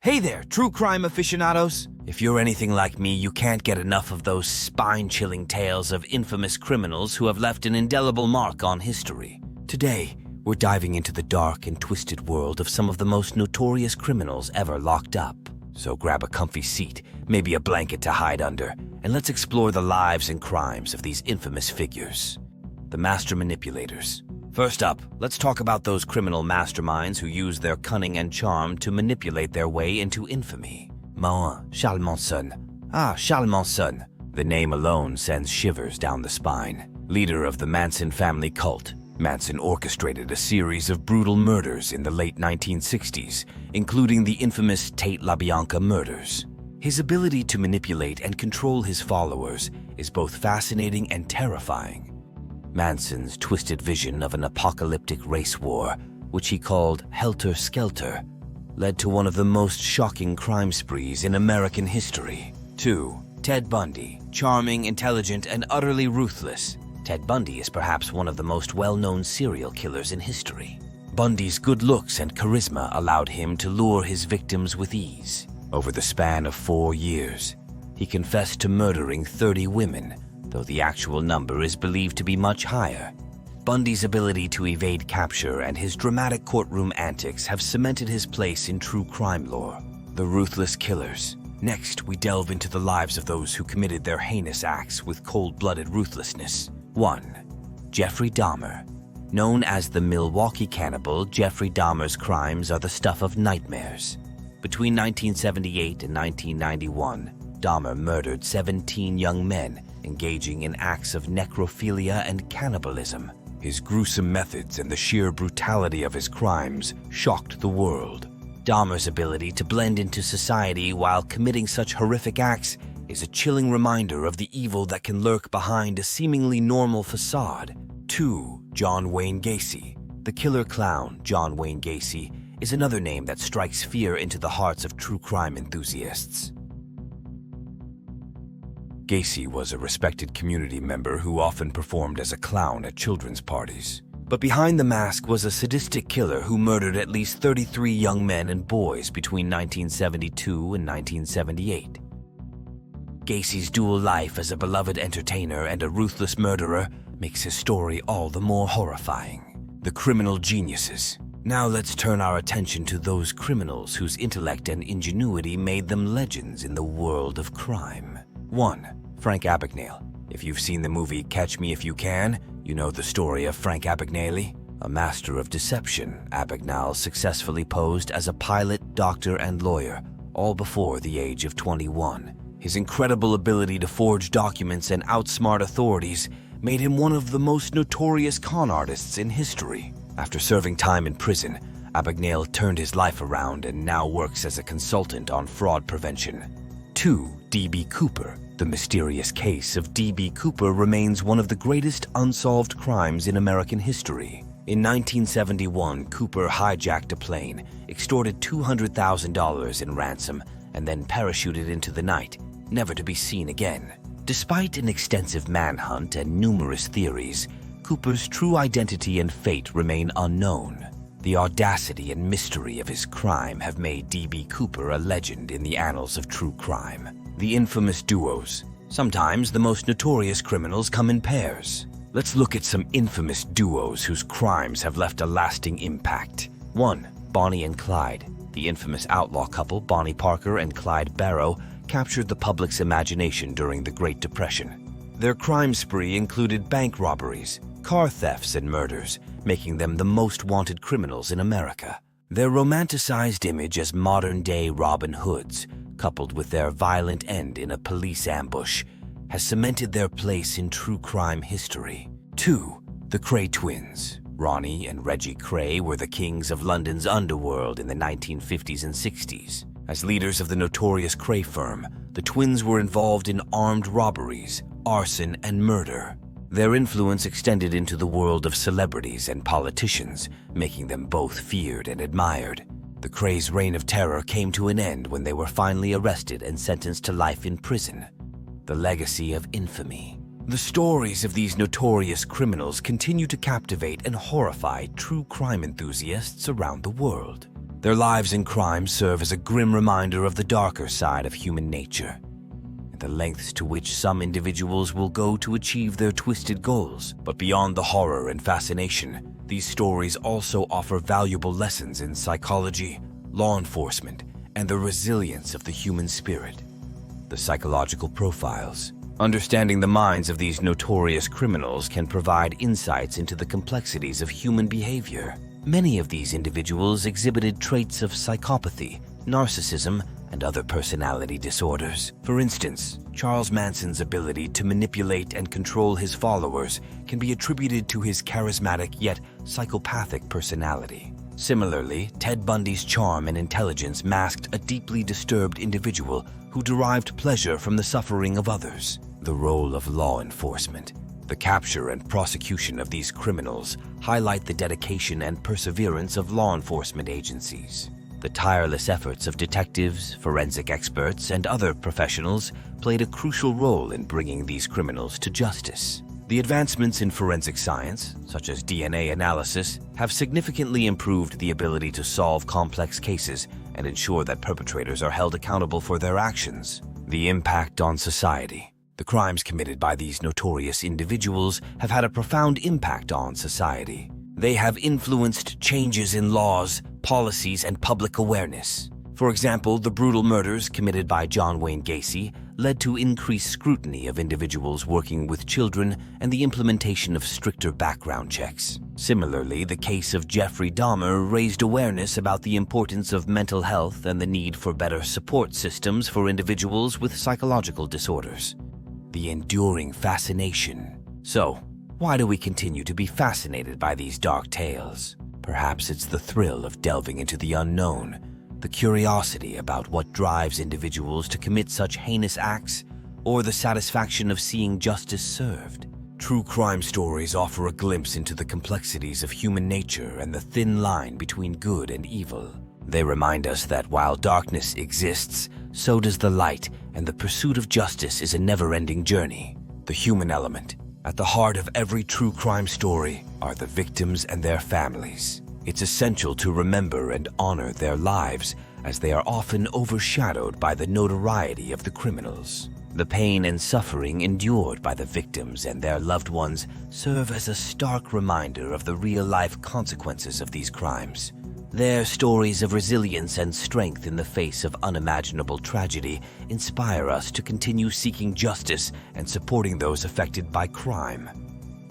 Hey there, true crime aficionados! If you're anything like me, you can't get enough of those spine-chilling tales of infamous criminals who have left an indelible mark on history. Today, we're diving into the dark and twisted world of some of the most notorious criminals ever locked up. So grab a comfy seat, maybe a blanket to hide under, and let's explore the lives and crimes of these infamous figures. The master manipulators. First up, let's talk about those criminal masterminds who use their cunning and charm to manipulate their way into infamy. Charles Manson. Charles Manson. The name alone sends shivers down the spine. Leader of the Manson family cult, Manson orchestrated a series of brutal murders in the late 1960s, including the infamous Tate LaBianca murders. His ability to manipulate and control his followers is both fascinating and terrifying. Manson's twisted vision of an apocalyptic race war, which he called Helter Skelter, led to one of the most shocking crime sprees in American history. 2. Ted Bundy. Charming, intelligent, and utterly ruthless, Ted Bundy is perhaps one of the most well-known serial killers in history. Bundy's good looks and charisma allowed him to lure his victims with ease. Over the span of 4 years, he confessed to murdering 30 women, though the actual number is believed to be much higher. Bundy's ability to evade capture and his dramatic courtroom antics have cemented his place in true crime lore. The ruthless killers. Next, we delve into the lives of those who committed their heinous acts with cold-blooded ruthlessness. 1. Jeffrey Dahmer. Known as the Milwaukee Cannibal, Jeffrey Dahmer's crimes are the stuff of nightmares. Between 1978 and 1991, Dahmer murdered 17 young men, engaging in acts of necrophilia and cannibalism. His gruesome methods and the sheer brutality of his crimes shocked the world. Dahmer's ability to blend into society while committing such horrific acts is a chilling reminder of the evil that can lurk behind a seemingly normal facade. 2. John Wayne Gacy. The killer clown, John Wayne Gacy, is another name that strikes fear into the hearts of true crime enthusiasts. Gacy was a respected community member who often performed as a clown at children's parties. But behind the mask was a sadistic killer who murdered at least 33 young men and boys between 1972 and 1978. Gacy's dual life as a beloved entertainer and a ruthless murderer makes his story all the more horrifying. The criminal geniuses. Now let's turn our attention to those criminals whose intellect and ingenuity made them legends in the world of crime. 1. Frank Abagnale. If you've seen the movie Catch Me If You Can, you know the story of Frank Abagnale. A master of deception, Abagnale successfully posed as a pilot, doctor, and lawyer, all before the age of 21. His incredible ability to forge documents and outsmart authorities made him one of the most notorious con artists in history. After serving time in prison, Abagnale turned his life around and now works as a consultant on fraud prevention. 2. D.B. Cooper. The mysterious case of D.B. Cooper remains one of the greatest unsolved crimes in American history. In 1971, Cooper hijacked a plane, extorted $200,000 in ransom, and then parachuted into the night, never to be seen again. Despite an extensive manhunt and numerous theories, Cooper's true identity and fate remain unknown. The audacity and mystery of his crime have made D.B. Cooper a legend in the annals of true crime. The infamous duos. Sometimes the most notorious criminals come in pairs. Let's look at some infamous duos whose crimes have left a lasting impact. 1. Bonnie and Clyde. The infamous outlaw couple Bonnie Parker and Clyde Barrow captured the public's imagination during the Great Depression. Their crime spree included bank robberies, car thefts, and murders, making them the most wanted criminals in America. Their romanticized image as modern-day Robin Hoods, coupled with their violent end in a police ambush, has cemented their place in true crime history. 2. The Kray twins. Ronnie and Reggie Kray were the kings of London's underworld in the 1950s and 60s. As leaders of the notorious Kray firm, the twins were involved in armed robberies, arson, and murder. Their influence extended into the world of celebrities and politicians, making them both feared and admired. The Krays' reign of terror came to an end when they were finally arrested and sentenced to life in prison. The legacy of infamy. The stories of these notorious criminals continue to captivate and horrify true crime enthusiasts around the world. Their lives and crimes serve as a grim reminder of the darker side of human nature, and the lengths to which some individuals will go to achieve their twisted goals. But beyond the horror and fascination, these stories also offer valuable lessons in psychology, law enforcement, and the resilience of the human spirit. The psychological profiles. Understanding the minds of these notorious criminals can provide insights into the complexities of human behavior. Many of these individuals exhibited traits of psychopathy, narcissism, and other personality disorders. For instance, Charles Manson's ability to manipulate and control his followers can be attributed to his charismatic yet psychopathic personality. Similarly, Ted Bundy's charm and intelligence masked a deeply disturbed individual who derived pleasure from the suffering of others. The role of law enforcement. The capture and prosecution of these criminals highlight the dedication and perseverance of law enforcement agencies. The tireless efforts of detectives, forensic experts, and other professionals played a crucial role in bringing these criminals to justice. The advancements in forensic science, such as DNA analysis, have significantly improved the ability to solve complex cases and ensure that perpetrators are held accountable for their actions. The impact on society. The crimes committed by these notorious individuals have had a profound impact on society. They have influenced changes in laws, policies, and public awareness. For example, the brutal murders committed by John Wayne Gacy led to increased scrutiny of individuals working with children and the implementation of stricter background checks. Similarly, the case of Jeffrey Dahmer raised awareness about the importance of mental health and the need for better support systems for individuals with psychological disorders. The enduring fascination. So, why do we continue to be fascinated by these dark tales? Perhaps it's the thrill of delving into the unknown, the curiosity about what drives individuals to commit such heinous acts, or the satisfaction of seeing justice served. True crime stories offer a glimpse into the complexities of human nature and the thin line between good and evil. They remind us that while darkness exists, so does the light, and the pursuit of justice is a never-ending journey. The human element. At the heart of every true crime story are the victims and their families. It's essential to remember and honor their lives, as they are often overshadowed by the notoriety of the criminals. The pain and suffering endured by the victims and their loved ones serve as a stark reminder of the real-life consequences of these crimes. Their stories of resilience and strength in the face of unimaginable tragedy inspire us to continue seeking justice and supporting those affected by crime.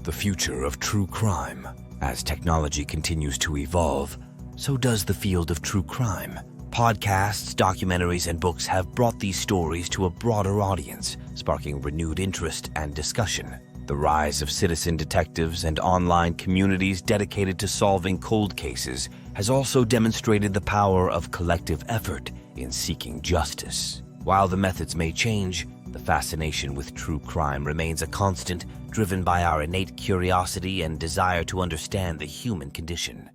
The future of true crime. As technology continues to evolve, so does the field of true crime. Podcasts, documentaries, and books have brought these stories to a broader audience, sparking renewed interest and discussion. The rise of citizen detectives and online communities dedicated to solving cold cases has also demonstrated the power of collective effort in seeking justice. While the methods may change, the fascination with true crime remains a constant, driven by our innate curiosity and desire to understand the human condition.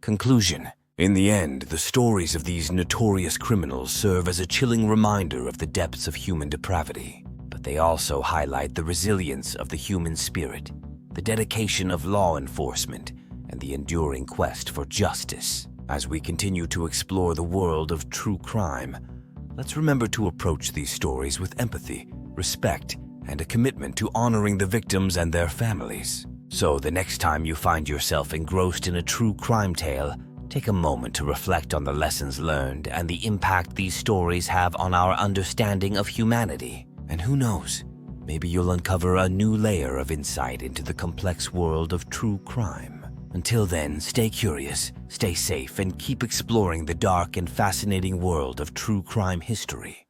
Conclusion. In the end, the stories of these notorious criminals serve as a chilling reminder of the depths of human depravity. But they also highlight the resilience of the human spirit, the dedication of law enforcement, and the enduring quest for justice. As we continue to explore the world of true crime, let's remember to approach these stories with empathy, respect, and a commitment to honoring the victims and their families. So the next time you find yourself engrossed in a true crime tale, take a moment to reflect on the lessons learned and the impact these stories have on our understanding of humanity. And who knows, maybe you'll uncover a new layer of insight into the complex world of true crime. Until then, stay curious, stay safe, and keep exploring the dark and fascinating world of true crime history.